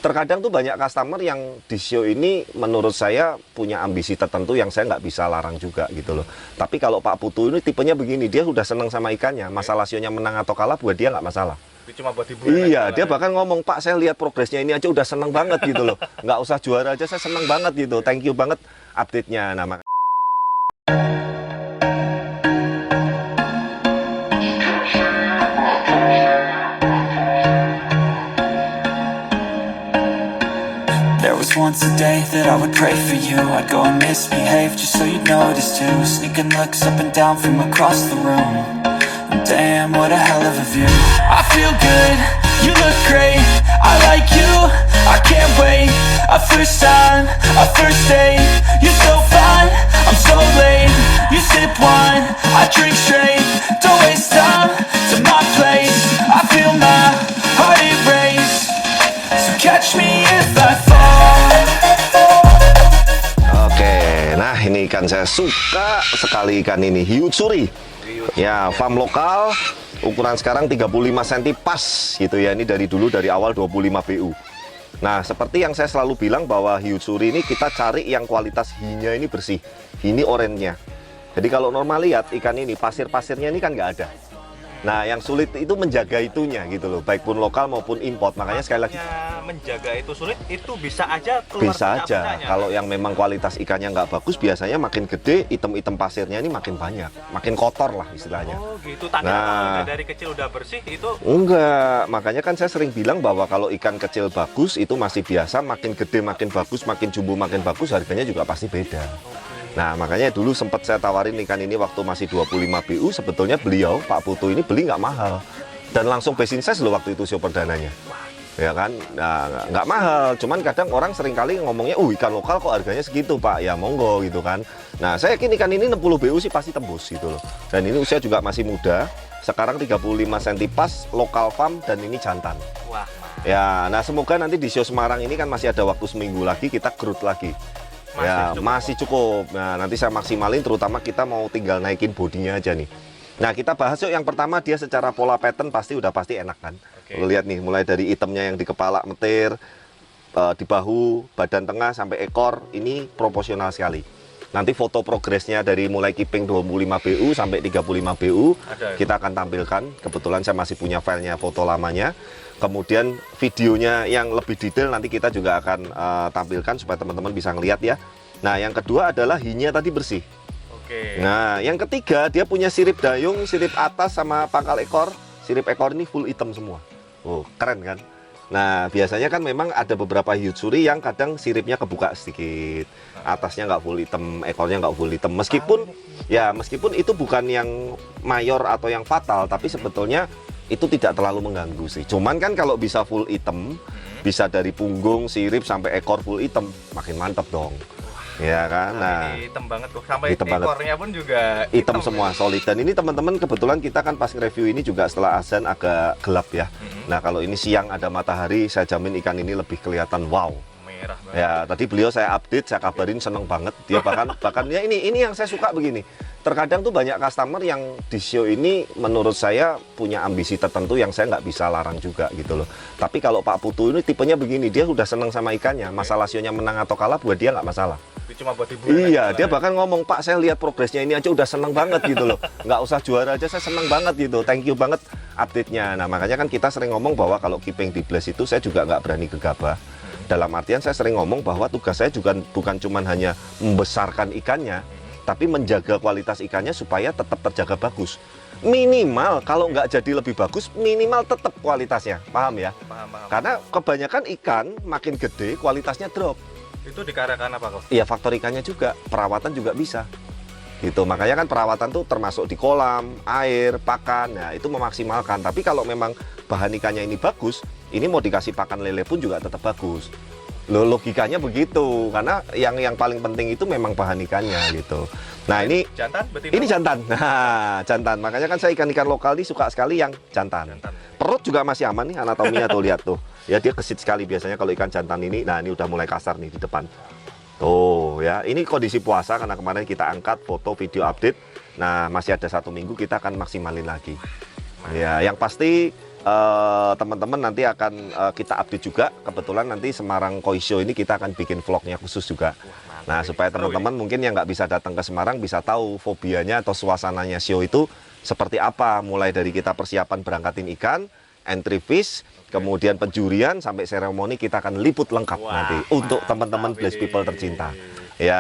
Terkadang tuh banyak customer yang di show ini menurut saya punya ambisi tertentu yang saya nggak bisa larang juga gitu loh. Tapi kalau Pak Putu ini tipenya begini, dia sudah seneng sama ikannya, masalah sionya menang atau kalah buat dia nggak masalah. Itu cuma buat hiburan Iya, aja dia lah ya. bahkan ngomong, Pak saya lihat progresnya ini aja udah seneng banget gitu loh. Nggak usah juara aja saya seneng banget gitu, thank you banget update-nya. Nah, There was once a day that I would pray for you. I'd go and misbehave just so you'd notice too. Sneaking looks up and down from across the room. And damn, what a hell of a view. I feel good, you look great. I like you, I can't wait. A first time, a first date. You're so fine, I'm so late. You sip wine, I drink straight. Don't waste time to my place. I feel my heart erase. So catch me if I fall. oke, nah ini ikan saya suka sekali ikan ini, hiu suri. Ya, farm lokal, ukuran sekarang 35 cm pas gitu ya. Ini dari dulu dari awal 25 BU. Nah, seperti yang saya selalu bilang bahwa hiu suri ini kita cari yang kualitas hiunya ini bersih. Ini oranye. Jadi kalau normal lihat ikan ini pasir-pasirnya ini kan nggak ada. Nah, yang sulit itu menjaga itunya gitu loh, baik pun lokal maupun import. Makanya sekali lagi Menjaga itu sulit, itu bisa aja keluar bisa aja. puncak-puncaknya. Kalau yang memang kualitas ikannya nggak bagus, biasanya makin gede, item-item pasirnya ini makin banyak, makin kotor lah istilahnya. Oh gitu, tanda Nah. kalau udah dari kecil udah bersih itu. Enggak, makanya kan saya sering bilang bahwa kalau ikan kecil bagus itu masih biasa, makin gede makin bagus, makin jumbo makin bagus, harganya juga pasti beda. Nah, makanya dulu sempat saya tawarin ikan ini waktu masih 25 BU, sebetulnya beliau, Pak Putu ini beli nggak mahal. Dan langsung best in size loh waktu itu show perdananya. Ya kan, nah, nggak mahal, cuman kadang orang sering kali ngomongnya, ikan lokal kok harganya segitu Pak, ya monggo gitu kan. Nah, saya yakin ikan ini 60 BU sih pasti tembus gitu loh. Dan ini usia juga masih muda, sekarang 35 cm pas, lokal farm, dan ini jantan. Wah, Ya, nah semoga nanti di show Semarang ini kan masih ada waktu seminggu lagi, kita gerut lagi. Masih cukup. Nah, nanti saya maksimalin, terutama kita mau tinggal naikin bodinya aja nih. Nah, kita bahas yuk yang pertama, dia secara pola pattern pasti enak kan. Lu lihat nih, mulai dari itemnya yang di kepala metir, di bahu, badan tengah sampai ekor, ini proporsional sekali. Nanti foto progresnya dari mulai keeping 25 BU sampai 35 BU kita akan tampilkan. Kebetulan saya masih punya filenya foto lamanya. Kemudian videonya yang lebih detail nanti kita juga akan tampilkan supaya teman-teman bisa ngeliat ya. Nah, yang kedua adalah hiunya tadi bersih. Oke. Nah, yang ketiga dia punya sirip dayung, sirip atas sama pangkal ekor. Sirip ekor ini full hitam semua. Oh, keren kan? Nah, biasanya kan memang ada beberapa hiu suri yang kadang siripnya kebuka sedikit, atasnya nggak full hitam, ekornya nggak full hitam. Meskipun itu bukan yang mayor atau yang fatal, tapi sebetulnya itu tidak terlalu mengganggu sih. Cuman kan kalau bisa full hitam, bisa dari punggung, sirip sampai ekor full hitam, makin mantep dong. Ya kan? Nah, ini hitam banget kok, sampai hitam banget. ekornya pun juga hitam semua, solid. Dan ini teman-teman kebetulan kita kan pas review ini juga setelah azan agak gelap ya. Nah, kalau ini siang ada matahari, saya jamin ikan ini lebih kelihatan wow. merah banget. Ya, tadi beliau saya update, saya kabarin seneng banget. Dia bahkan ya ini yang saya suka begini. Terkadang tuh banyak customer yang di show ini menurut saya punya ambisi tertentu yang saya nggak bisa larang juga gitu loh. Tapi kalau Pak Putu ini tipenya begini, dia sudah seneng sama ikannya, masalah sionya menang atau kalah buat dia nggak masalah. Itu cuma buat hiburan Iya, aja dia lah ya. bahkan ngomong, Pak saya lihat progresnya ini aja udah seneng banget gitu loh. Nggak usah juara aja saya seneng banget gitu, thank you banget update-nya. Nah, makanya kan kita sering ngomong bahwa kalau keeping di Blast itu saya juga nggak berani gegabah. Dalam artian saya sering ngomong bahwa tugas saya juga bukan cuma hanya membesarkan ikannya, tapi menjaga kualitas ikannya supaya tetap terjaga bagus. Minimal kalau nggak jadi lebih bagus, minimal tetap kualitasnya, paham ya? Paham. Karena kebanyakan ikan makin gede kualitasnya drop. Itu dikarenakan apa kok? Iya, faktor ikannya juga, perawatan juga bisa. Gitu, makanya kan perawatan tuh termasuk di kolam, air, pakan, nah itu memaksimalkan. Tapi kalau memang bahan ikannya ini bagus, ini mau dikasih pakan lele pun juga tetap bagus. Loh, logikanya begitu, karena yang paling penting itu memang bahan ikannya gitu. Nah, ini Jantan, betina? ini jantan. Nah, jantan. Makanya kan saya ikan-ikan lokal ini suka sekali yang jantan. Perut juga masih aman nih anatominya tuh, lihat tuh. Ya, dia gesit sekali biasanya kalau ikan jantan ini. Nah, ini udah mulai kasar nih di depan. Tuh ya, ini kondisi puasa karena kemarin kita angkat foto video update. Nah, masih ada 1 minggu kita akan maksimalin lagi. Ya, yang pasti teman-teman nanti akan kita update juga. Kebetulan nanti Semarang Koi Show ini kita akan bikin vlognya khusus juga. Nah, supaya teman-teman mungkin yang nggak bisa datang ke Semarang bisa tahu fobianya atau suasananya show itu seperti apa. Mulai dari kita persiapan berangkatin ikan, entry fish, kemudian penjurian, sampai seremoni kita akan liput lengkap nanti untuk teman-teman Blessed People tercinta. Ya,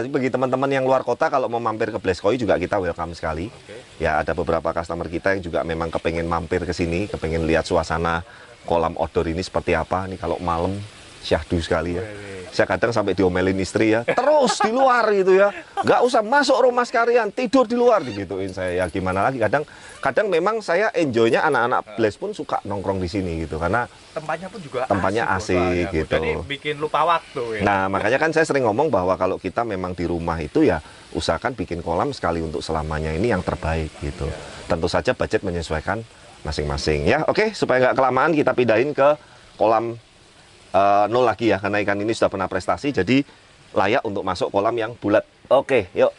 bagi teman-teman yang luar kota kalau mau mampir ke Blessed Koi juga kita welcome sekali. Ya, ada beberapa customer kita yang juga memang kepengen mampir ke sini, kepengen lihat suasana kolam outdoor ini seperti apa. Nih kalau malam syahdu sekali ya. Saya kadang sampai diomelin istri ya, terus di luar gitu ya, nggak usah masuk rumah sekalian, tidur di luar digituin saya. Ya gimana lagi, kadang memang saya enjoynya anak-anak Blessed pun suka nongkrong di sini gitu, karena tempatnya pun juga asik gitu. Jadi bikin lupa waktu ya. Nah, makanya kan saya sering ngomong bahwa kalau kita memang di rumah itu ya usahakan bikin kolam sekali untuk selamanya, ini yang terbaik gitu. Tentu saja budget menyesuaikan masing-masing ya. Oke, supaya nggak kelamaan kita pindahin ke kolam 0 lagi ya, karena ikan ini sudah pernah prestasi, jadi layak untuk masuk kolam yang bulat. Oke, yuk.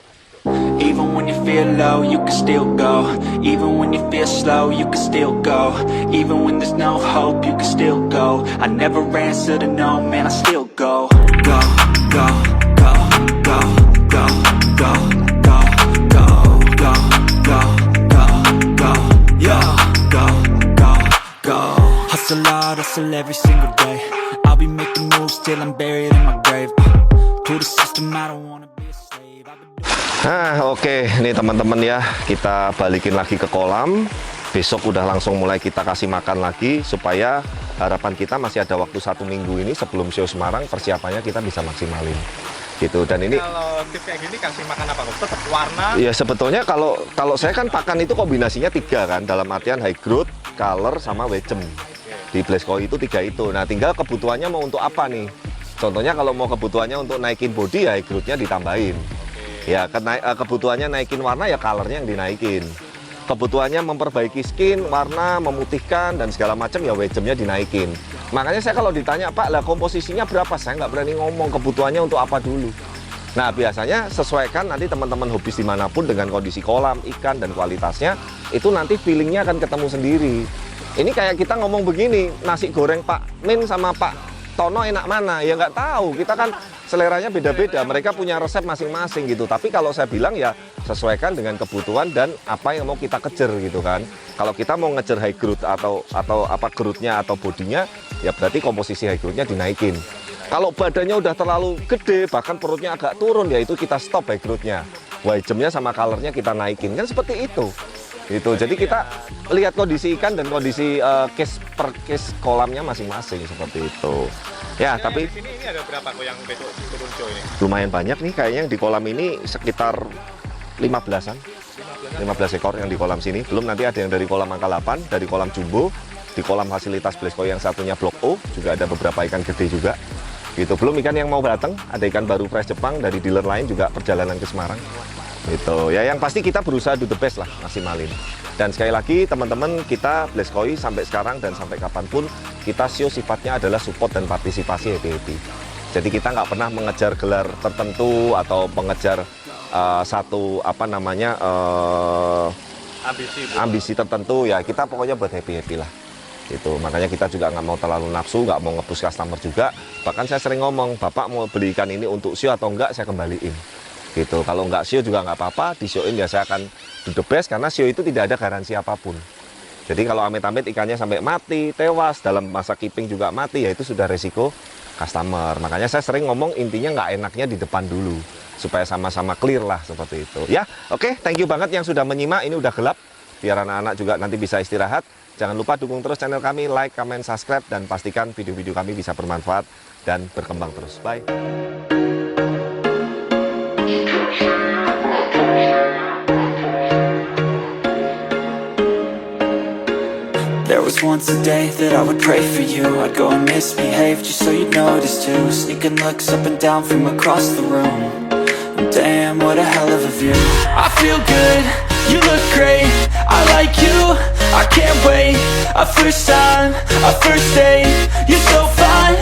Even when you feel low, you can still go. Even when you feel slow, you can still go. Even when there's no hope, you can still go. I never answer to no, man, I still go. Go, go, go, go, go, go, go, go, go, go, go, go, yo, go, go, go. Hustle hard, hustle every single day. I'll be making moves till I'm buried in my grave. To the system, I don't wanna be a slave. Nah, oke, ini teman-teman ya, kita balikin lagi ke kolam. Besok udah langsung mulai kita kasih makan lagi, supaya harapan kita masih ada waktu 1 minggu ini sebelum show Semarang, persiapannya kita bisa maksimalin gitu. Dan ini kalau tip kayak gini kasih makan apa kok? Tetap warna. ya sebetulnya kalau saya kan pakan itu kombinasinya 3 kan, dalam artian high growth, color, sama wecem. Di Blessed Koi itu 3 itu. Nah, tinggal kebutuhannya mau untuk apa nih? Contohnya kalau mau kebutuhannya untuk naikin body ya high growth-nya ditambahin. Ya, kebutuhannya naikin warna ya colornya yang dinaikin. Kebutuhannya memperbaiki skin, warna, memutihkan dan segala macam ya wecemnya dinaikin. Makanya saya kalau ditanya, Pak, lah komposisinya berapa? Saya nggak berani ngomong kebutuhannya untuk apa dulu. Nah, biasanya sesuaikan nanti teman-teman hobis dimanapun dengan kondisi kolam, ikan, dan kualitasnya, itu nanti feelingnya akan ketemu sendiri. Ini kayak kita ngomong begini, nasi goreng Pak Min sama Pak Tono enak mana? Ya nggak tahu, kita kan seleranya beda-beda, mereka punya resep masing-masing gitu. Tapi kalau saya bilang ya sesuaikan dengan kebutuhan dan apa yang mau kita kejar gitu kan. Kalau kita mau ngejar high growth atau apa growth-nya atau bodinya, ya berarti komposisi high growth-nya dinaikin. Kalau badannya udah terlalu gede, bahkan perutnya agak turun, ya itu kita stop high growth-nya. Wajemnya sama color-nya kita naikin, kan seperti itu. Gitu. Jadi kita lihat kondisi ikan dan kondisi case per case kolamnya masing-masing seperti itu. Ya, tapi di sini ini ada berapa kok yang besok turun show ini? lumayan banyak nih kayaknya yang di kolam ini sekitar 15-an. 15 ekor yang di kolam sini. Belum nanti ada yang dari kolam angka 8, dari kolam jumbo, di kolam fasilitas Blessed Koi yang satunya blok O juga ada beberapa ikan gede juga. Gitu. Belum ikan yang mau datang, ada ikan baru fresh Jepang dari dealer lain juga perjalanan ke Semarang. Gitu. Ya yang pasti kita berusaha do the best lah, maksimalin. Dan sekali lagi teman-teman, kita Blessed Koi sampai sekarang dan sampai kapanpun kita show sifatnya adalah support dan partisipasi happy-happy. Jadi kita nggak pernah mengejar gelar tertentu atau mengejar satu ambisi tertentu ya, kita pokoknya buat happy-happy lah. Gitu. Makanya kita juga nggak mau terlalu nafsu, nggak mau nge-push customer juga. Bahkan saya sering ngomong, Bapak mau beli ikan ini untuk show atau enggak, saya kembaliin. Gitu. Kalau nggak show juga nggak apa-apa, di show-in ya saya akan do the best, karena show itu tidak ada garansi apapun. Jadi kalau amit-amit ikannya sampai mati, tewas, dalam masa keeping juga mati, ya itu sudah resiko customer. Makanya saya sering ngomong intinya nggak enaknya di depan dulu, supaya sama-sama clear lah seperti itu. Ya, oke, thank you banget yang sudah menyimak. Ini udah gelap, biar anak-anak juga nanti bisa istirahat. Jangan lupa dukung terus channel kami, like, comment, subscribe, dan pastikan video-video kami bisa bermanfaat dan berkembang terus. Bye. There was once a day that I would pray for you. I'd go and misbehave just so you'd notice too. Sneaking looks up and down from across the room. Damn, what a hell of a view. I feel good, you look great. I like you, I can't wait. A first time, a first date. You're so fine,